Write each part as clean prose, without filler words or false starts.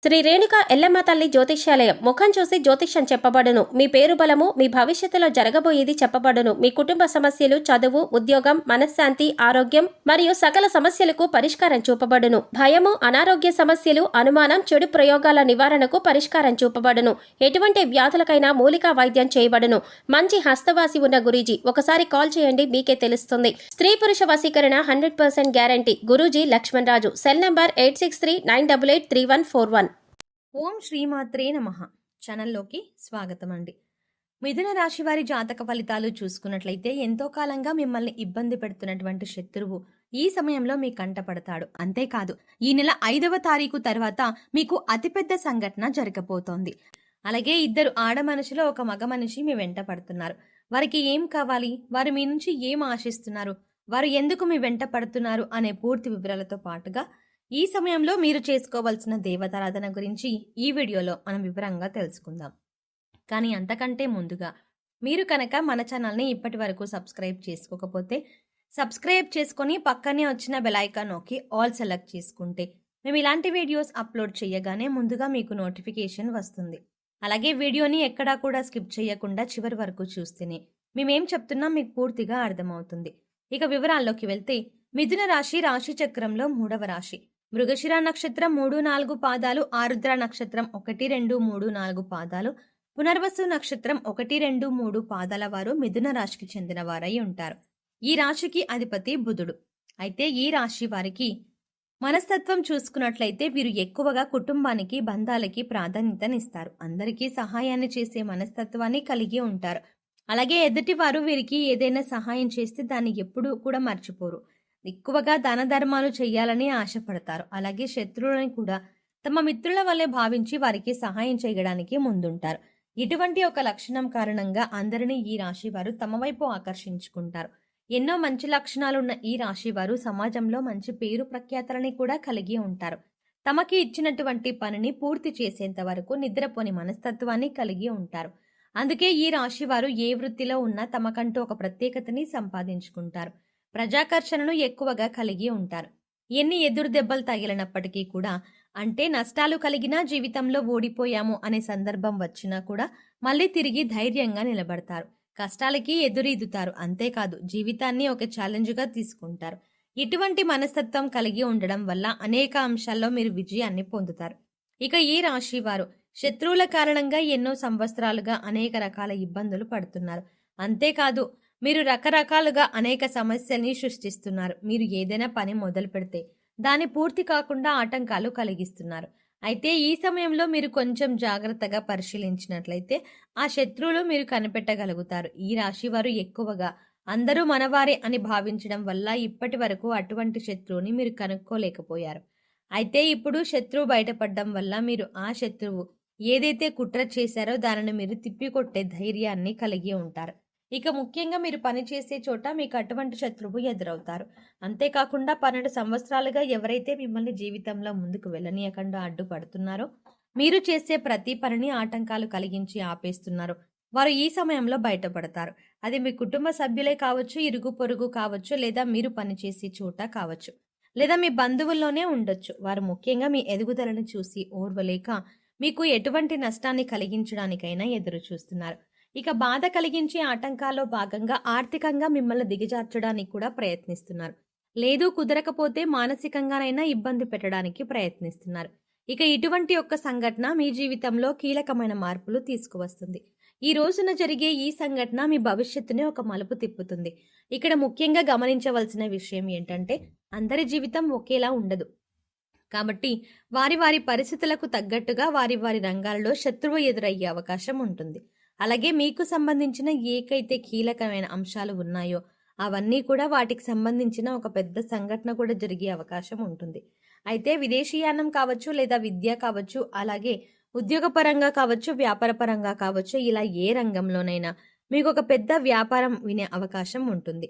శ్రీ రేణుక ఎల్లమ్మ తల్లి జ్యోతిష్యాలయం ముఖం చూసి జ్యోతిష్యం చెప్పబడును. మీ పేరు బలము, మీ భవిష్యత్తులో జరగబోయేది చెప్పబడును. మీ కుటుంబ సమస్యలు, చదువు, ఉద్యోగం, మనశ్శాంతి, ఆరోగ్యం మరియు సకల సమస్యలకు పరిష్కారం చూపబడును. భయము, అనారోగ్య సమస్యలు, అనుమానం, చెడు ప్రయోగాల నివారణకు పరిష్కారం చూపబడును. ఎటువంటి వ్యాధులకైనా మూలికా వైద్యం చేయబడును. మంచి హస్తవాసి ఉన్న గురూజీ, ఒకసారి కాల్ చేయండి, మీకే తెలుస్తుంది. స్త్రీ పురుష వశీకరణ 100% guarantee. Guruji Lakshman Raju. Cell number 8639883141. ఓం శ్రీమాత్రే నమః. ఛానల్లోకి స్వాగతం అండి. మిథున రాశి వారి జాతక ఫలితాలు చూసుకున్నట్లయితే ఎంతో కాలంగా మిమ్మల్ని ఇబ్బంది పెడుతున్నటువంటి శత్రువు ఈ సమయంలో మీ కంటపడతాడు. అంతేకాదు, ఈ నెల 5వ తారీఖు తర్వాత మీకు అతిపెద్ద సంఘటన జరగబోతోంది. అలాగే ఇద్దరు ఆడ మనుషులు, ఒక మగ మనిషి మీ వెంట పడుతున్నారు. వారికి ఏం కావాలి, వారు మీ నుంచి ఏం ఆశిస్తున్నారు, వారు ఎందుకు మీ వెంట పడుతున్నారు అనే పూర్తి వివరాలతో పాటుగా ఈ సమయంలో మీరు చేసుకోవాల్సిన దేవతారాధన గురించి ఈ వీడియోలో మనం వివరంగా తెలుసుకుందాం. కానీ అంతకంటే ముందుగా మీరు కనుక మన ఛానల్ని ఇప్పటి వరకు సబ్స్క్రైబ్ చేసుకోకపోతే సబ్స్క్రైబ్ చేసుకొని పక్కనే వచ్చిన బెల్ ఐకాన్ నొక్కి ఆల్ సెలెక్ట్ చేసుకుంటే మేము ఇలాంటి వీడియోస్ అప్లోడ్ చేయగానే ముందుగా మీకు నోటిఫికేషన్ వస్తుంది. అలాగే వీడియోని ఎక్కడా కూడా స్కిప్ చేయకుండా చివరి వరకు చూస్తేనే మేమేం చెప్తున్నా మీకు పూర్తిగా అర్థమవుతుంది. ఇక వివరాల్లోకి వెళ్తే, మిథున రాశి రాశి చక్రంలో 3వ రాశి. మృగశిర నక్షత్రం 3-4 పాదాలు, ఆరుద్ర నక్షత్రం 1-2-3-4 పాదాలు, పునర్వసు నక్షత్రం 1-2-3 పాదాల వారు మిథున రాశికి చెందిన వారై ఉంటారు. ఈ రాశికి అధిపతి బుధుడు. అయితే ఈ రాశి వారికి మనస్తత్వం చూసుకున్నట్లయితే వీరు ఎక్కువగా కుటుంబానికి, బంధాలకి ప్రాధాన్యతనిస్తారు. అందరికీ సహాయాన్ని చేసే మనస్తత్వాన్ని కలిగి ఉంటారు. అలాగే ఎదుటివారు వీరికి ఏదైనా సహాయం చేస్తే దాన్ని ఎప్పుడూ కూడా మర్చిపోరు. ఎక్కువగా దాన ధర్మాలు చేయాలని ఆశపడతారు. అలాగే శత్రువులని కూడా తమ మిత్రుల వల్లే భావించి వారికి సహాయం చేయడానికి ముందుంటారు. ఇటువంటి ఒక లక్షణం కారణంగా అందరినీ ఈ రాశి వారు తమ వైపు ఆకర్షించుకుంటారు. ఎన్నో మంచి లక్షణాలున్న ఈ రాశి వారు సమాజంలో మంచి పేరు ప్రఖ్యాతలని కూడా కలిగి ఉంటారు. తమకి ఇచ్చినటువంటి పనిని పూర్తి చేసేంత వరకు నిద్రపోని మనస్తత్వాన్ని కలిగి ఉంటారు. అందుకే ఈ రాశి వారు ఏ వృత్తిలో ఉన్నా తమకంటూ ఒక ప్రత్యేకతని సంపాదించుకుంటారు. ప్రజాకర్షణను ఎక్కువగా కలిగి ఉంటారు. ఎన్ని ఎదురు దెబ్బలు తగిలినప్పటికీ కూడా, అంటే నష్టాలు కలిగినా, జీవితంలో ఓడిపోయాము అనే సందర్భం వచ్చినా కూడా మళ్ళీ తిరిగి ధైర్యంగా నిలబడతారు. కష్టాలకి ఎదురీదుతారు. అంతేకాదు, జీవితాన్ని ఒక ఛాలెంజ్గా తీసుకుంటారు. ఇటువంటి మనస్తత్వం కలిగి ఉండడం వల్ల అనేక అంశాల్లో మీరు విజయాన్ని పొందుతారు. ఇక ఈ రాశి వారు శత్రువుల కారణంగా ఎన్నో సంవత్సరాలుగా అనేక రకాల ఇబ్బందులు పడుతున్నారు. అంతేకాదు, మీరు రకరకాలుగా అనేక సమస్యల్ని సృష్టిస్తున్నారు. మీరు ఏదైనా పని మొదలు పెడితే దాన్ని పూర్తి కాకుండా ఆటంకాలు కలిగిస్తున్నారు. అయితే ఈ సమయంలో మీరు కొంచెం జాగ్రత్తగా పరిశీలించినట్లయితే ఆ శత్రువులు మీరు కనిపెట్టగలుగుతారు. ఈ రాశి వారు ఎక్కువగా అందరూ మనవారే అని భావించడం వల్ల ఇప్పటి వరకు అటువంటి శత్రువుని మీరు కనుక్కోలేకపోయారు. అయితే ఇప్పుడు శత్రువు బయటపడడం వల్ల మీరు ఆ శత్రువు ఏదైతే కుట్ర చేశారో దానిని మీరు తిప్పికొట్టే ధైర్యాన్ని కలిగి ఉంటారు. ఇక ముఖ్యంగా మీరు పనిచేసే చోట మీకు అటువంటి శత్రువు ఎదురవుతారు. అంతేకాకుండా 12 సంవత్సరాలుగా ఎవరైతే మిమ్మల్ని జీవితంలో ముందుకు వెళ్ళనీయకుండా అడ్డుపడుతున్నారో, మీరు చేసే ప్రతి పనిని ఆటంకాలు కలిగించి ఆపేస్తున్నారో, వారు ఈ సమయంలో బయటపడతారు. అది మీ కుటుంబ సభ్యులే కావచ్చు, ఇరుగు పొరుగు కావచ్చు, లేదా మీరు పనిచేసే చోట కావచ్చు, లేదా మీ బంధువుల్లోనే ఉండొచ్చు. వారు ముఖ్యంగా మీ ఎదుగుదలను చూసి ఓర్వలేక మీకు ఎటువంటి నష్టాన్ని కలిగించడానికైనా ఎదురు చూస్తున్నారు. ఇక బాధ కలిగించే ఆటంకాల్లో భాగంగా ఆర్థికంగా మిమ్మల్ని దిగజార్చడానికి కూడా ప్రయత్నిస్తున్నారు. లేదు కుదరకపోతే మానసికంగానైనా ఇబ్బంది పెట్టడానికి ప్రయత్నిస్తున్నారు. ఇక ఇటువంటి ఒక్క సంఘటన మీ జీవితంలో కీలకమైన మార్పులు తీసుకువస్తుంది. ఈ రోజున జరిగే ఈ సంఘటన మీ భవిష్యత్తుని ఒక మలుపు తిప్పుతుంది. ఇక్కడ ముఖ్యంగా గమనించవలసిన విషయం ఏంటంటే, అందరి జీవితం ఒకేలా ఉండదు. కాబట్టి వారి వారి పరిస్థితులకు తగ్గట్టుగా వారి వారి రంగాల్లో శత్రువు ఎదురయ్యే అవకాశం ఉంటుంది. అలాగే మీకు సంబంధించిన ఏకైతే కీలకమైన అంశాలు ఉన్నాయో అవన్నీ కూడా వాటికి సంబంధించిన ఒక పెద్ద సంఘటన కూడా జరిగే అవకాశం ఉంటుంది. అయితే విదేశీయానం కావచ్చు, లేదా విద్య కావచ్చు, అలాగే ఉద్యోగపరంగా కావచ్చు, వ్యాపారపరంగా కావచ్చు, ఇలా ఏ రంగంలోనైనా మీకు ఒక పెద్ద వ్యాపారం వినే అవకాశం ఉంటుంది.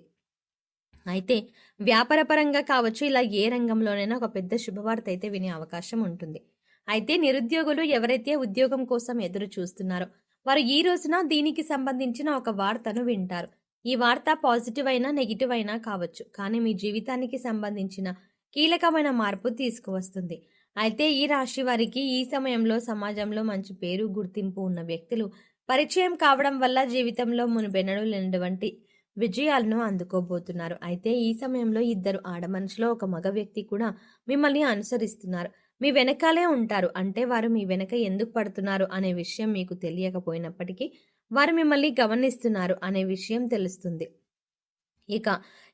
అయితే వ్యాపారపరంగా కావచ్చు, ఇలా ఏ రంగంలోనైనా ఒక పెద్ద శుభవార్త అయితే వినే అవకాశం ఉంటుంది. అయితే నిరుద్యోగులు ఎవరైతే ఉద్యోగం కోసం ఎదురు చూస్తున్నారో వారు ఈ రోజున దీనికి సంబంధించిన ఒక వార్తను వింటారు. ఈ వార్త పాజిటివ్ అయినా నెగిటివ్ అయినా కావచ్చు, కానీ మీ జీవితానికి సంబంధించిన కీలకమైన మార్పు తీసుకువస్తుంది. అయితే ఈ రాశి వారికి ఈ సమయంలో సమాజంలో మంచి పేరు, గుర్తింపు ఉన్న వ్యక్తులు పరిచయం కావడం వల్ల జీవితంలో మునుపెన్నడూ లేనటువంటి విజయాలను అందుకోబోతున్నారు. అయితే ఈ సమయంలో ఇద్దరు ఆడమనుషులో ఒక మగ వ్యక్తి కూడా మిమ్మల్ని అనుసరిస్తున్నారు. మీ వెనకాలే ఉంటారు. అంటే వారు మీ వెనక ఎందుకు పడుతున్నారు అనే విషయం మీకు తెలియకపోయినప్పటికీ వారు మిమ్మల్ని గమనిస్తున్నారు అనే విషయం తెలుస్తుంది. ఇక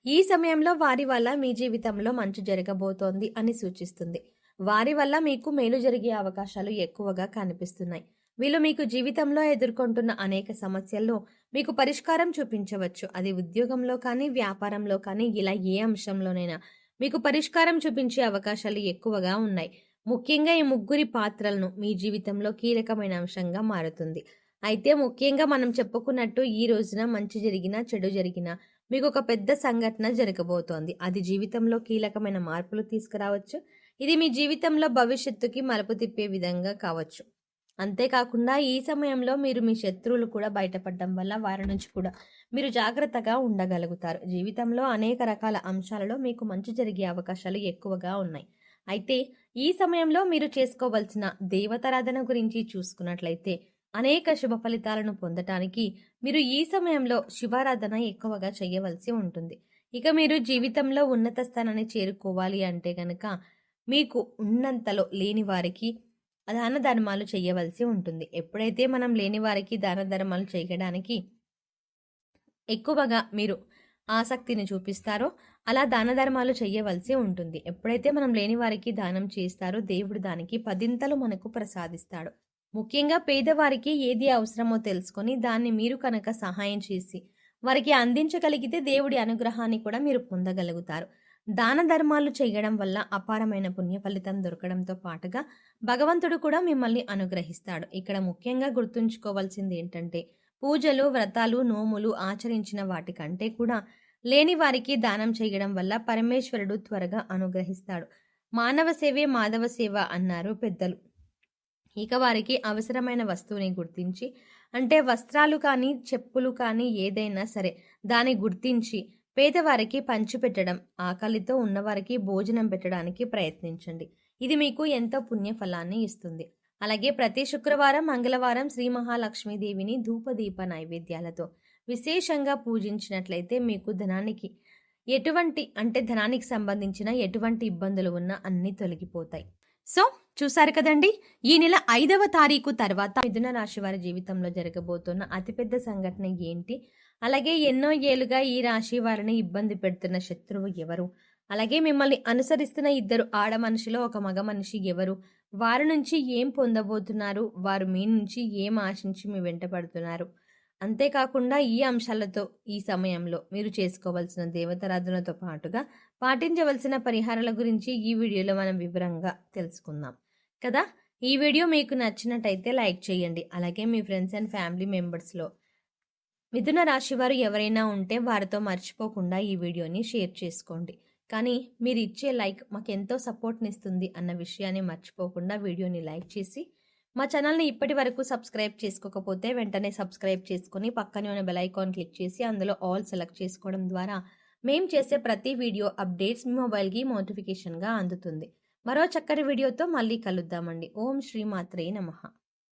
ఈ సమయంలో వారి వల్ల మీ జీవితంలో మంచి జరగబోతోంది అని సూచిస్తుంది. వారి వల్ల మీకు మేలు జరిగే అవకాశాలు ఎక్కువగా కనిపిస్తున్నాయి. వీళ్ళు మీకు జీవితంలో ఎదుర్కొంటున్న అనేక సమస్యల్లో మీకు పరిష్కారం చూపించవచ్చు. అది ఉద్యోగంలో కానీ, వ్యాపారంలో కానీ, ఇలా ఏ అంశంలోనైనా మీకు పరిష్కారం చూపించే అవకాశాలు ఎక్కువగా ఉన్నాయి. ముఖ్యంగా ఈ ముగ్గురి పాత్రలను మీ జీవితంలో కీలకమైన అంశంగా మారుతుంది. అయితే ముఖ్యంగా మనం చెప్పుకున్నట్టు ఈ రోజున మంచి జరిగినా, చెడు జరిగినా మీకు ఒక పెద్ద సంఘటన జరగబోతోంది. అది జీవితంలో కీలకమైన మార్పులు తీసుకురావచ్చు. ఇది మీ జీవితంలో భవిష్యత్తుకి మలుపు తిప్పే విధంగా కావచ్చు. అంతేకాకుండా ఈ సమయంలో మీరు మీ శత్రువులు కూడా బయటపడడం వల్ల వారి నుంచి కూడా మీరు జాగ్రత్తగా ఉండగలుగుతారు. జీవితంలో అనేక రకాల అంశాలలో మీకు మంచి జరిగే అవకాశాలు ఎక్కువగా ఉన్నాయి. అయితే ఈ సమయంలో మీరు చేసుకోవలసిన దేవతారాధన గురించి చూసుకున్నట్లయితే అనేక శుభ ఫలితాలను పొందటానికి మీరు ఈ సమయంలో శివారాధన ఎక్కువగా చేయవలసి ఉంటుంది. ఇక మీరు జీవితంలో ఉన్నత స్థానాన్ని చేరుకోవాలి అంటే గనక మీకు ఉన్నంతలో లేని వారికి దాన ధర్మాలు చేయవలసి ఉంటుంది. ఎప్పుడైతే మనం లేని వారికి దాన ధర్మాలు చేయడానికి ఎక్కువగా మీరు ఆసక్తిని చూపిస్తారో అలా దాన ధర్మాలు చేయవలసి ఉంటుంది. ఎప్పుడైతే మనం లేని వారికి దానం చేస్తారో దేవుడు దానికి 10 మనకు ప్రసాదిస్తాడు. ముఖ్యంగా పేదవారికి ఏది అవసరమో తెలుసుకొని దాన్ని మీరు కనుక సహాయం చేసి వారికి అందించగలిగితే దేవుడి అనుగ్రహాన్ని కూడా మీరు పొందగలుగుతారు. దాన ధర్మాలు చేయడం వల్ల అపారమైన పుణ్య ఫలితం దొరకడంతో పాటుగా భగవంతుడు కూడా మిమ్మల్ని అనుగ్రహిస్తాడు. ఇక్కడ ముఖ్యంగా గుర్తుంచుకోవాల్సింది ఏంటంటే పూజలు, వ్రతాలు, నోములు ఆచరించిన వాటికంటే కూడా లేని వారికి దానం చేయడం వల్ల పరమేశ్వరుడు త్వరగా అనుగ్రహిస్తాడు. మానవ సేవే మాధవ సేవ అన్నారు పెద్దలు. ఇక వారికి అవసరమైన వస్తువుని గుర్తించి, అంటే వస్త్రాలు కానీ, చెప్పులు కానీ ఏదైనా సరే దాన్ని గుర్తించి పేదవారికి పంచిపెట్టడం, ఆకలితో ఉన్నవారికి భోజనం పెట్టడానికి ప్రయత్నించండి. ఇది మీకు ఎంతో పుణ్య ఫలాన్ని ఇస్తుంది. అలాగే ప్రతి శుక్రవారం, మంగళవారం శ్రీ మహాలక్ష్మీదేవిని ధూపదీప నైవేద్యాలతో విశేషంగా పూజించినట్లయితే మీకు ధనానికి ధనానికి సంబంధించిన ఎటువంటి ఇబ్బందులు ఉన్నా అన్నీ తొలగిపోతాయి. సో చూసారు కదండి, ఈ నెల 5వ తారీఖు తర్వాత మిథున రాశి వారి జీవితంలో జరగబోతున్న అతిపెద్ద సంఘటన ఏంటి, అలాగే ఎన్నో ఏళ్లుగా ఈ రాశి వారిని ఇబ్బంది పెడుతున్న శత్రువు ఎవరు, అలాగే మిమ్మల్ని అనుసరిస్తున్న ఇద్దరు ఆడ మనిషిలో ఒక మగ మనిషి ఎవరు, వారి నుంచి ఏం పొందబోతున్నారు, వారు మీ నుంచి ఏం ఆశించి మీ వెంట పడుతున్నారు, అంతేకాకుండా ఈ అంశాలతో ఈ సమయంలో మీరు చేసుకోవాల్సిన దేవతారాధనతో పాటుగా పాటించవలసిన పరిహారాల గురించి ఈ వీడియోలో మనం వివరంగా తెలుసుకుందాం కదా. ఈ వీడియో మీకు నచ్చినట్టయితే లైక్ చేయండి. అలాగే మీ ఫ్రెండ్స్ అండ్ ఫ్యామిలీ మెంబర్స్లో మిథున రాశి వారు ఎవరైనా ఉంటే వారితో మర్చిపోకుండా ఈ వీడియోని షేర్ చేసుకోండి. కానీ మీరు ఇచ్చే లైక్ మాకు ఎంతో సపోర్ట్ని ఇస్తుంది అన్న విషయాన్ని మర్చిపోకుండా వీడియోని లైక్ చేసి మా ఛానల్ని ఇప్పటి వరకు సబ్స్క్రైబ్ చేసుకోకపోతే వెంటనే సబ్స్క్రైబ్ చేసుకుని పక్కనే ఉన్న బెల్ ఐకాన్ క్లిక్ చేసి అందులో ఆల్ సెలెక్ట్ చేసుకోవడం ద్వారా మేము చేసే ప్రతి వీడియో అప్డేట్స్ మీ మొబైల్కి నోటిఫికేషన్గా అందుతుంది. మరో చక్కటి వీడియోతో మళ్ళీ కలుద్దామండి. ఓం శ్రీ మాత్రే నమః.